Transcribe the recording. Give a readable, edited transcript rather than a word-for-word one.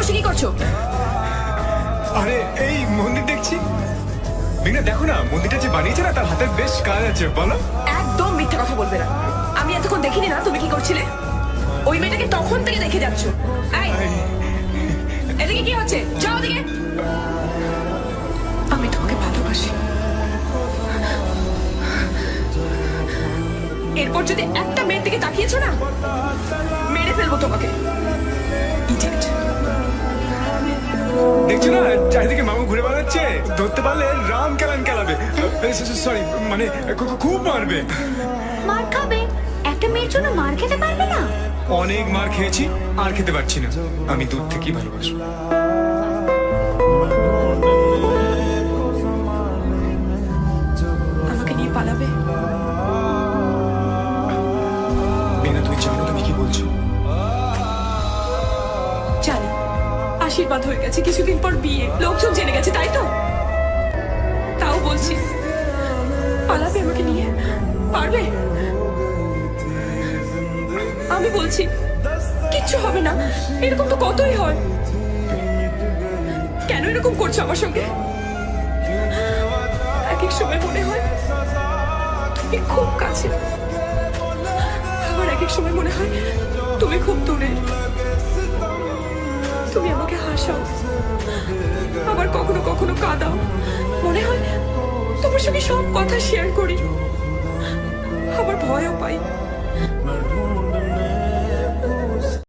বসে কি করছো? আরে এই মন্দির দেখছি। মেঘনা দেখো না, মন্দিরটা যে বানিয়েছে না তার হাতে বেশ কাজ আছে, বলো। একদম মিথ্যা কথা বলবে না। আমি এতক্ষণ দেখিনি না তুমি কি করছিলে? ওই মেয়েটাকে তখন থেকে দেখে যাচ্ছ। এই, এদিকে কি হচ্ছে? যাও ওদিকে। আমি তোমাকে ভালোবাসি। এরপর যদি একটা মেয়ের দিকে তাকিয়েছো না, মেরে ফেলবো তোমাকে। ইডিয়েট। দেখছো না চারিদিকে মামু ঘুরে বেড়াচ্ছে, ধরতে পারলে রাম কেলান কেলাবে। সরি, মানে খুব মারবে। মার খাবে? একটা মেয়ের জন্য মার খেতে পারবে না? অনেক মার খেয়েছি, আর খেতে পারছি না। আমি দূর থেকেই ভালোবাসবো। আমাকে নিয়ে পালাবে? মেঘনা তুমি জানো তুমি কি বলছো? জানি। আশীর্বাদ হয়ে গেছে, কিছুদিন পর বিয়ে, লোকজন জেনে গেছে, তাই তো? তাও বলছি, পালাবে আমাকে নিয়ে? পারবে? আমি বলছি কিচ্ছু হবে না। এরকম তো কতই হয়। কেন এরকম করছো আমার সঙ্গে? এক এক সময় মনে হয় তুমি খুব কাছে, আবার এক এক সময় মনে হয় তুমি খুব দূরে। তুমি আমাকে হাসাও, আবার কখনো কখনো কাঁদাও। মনে হয় তোমার সঙ্গে সব কথা শেয়ার করি, আবার ভয়ও পাই।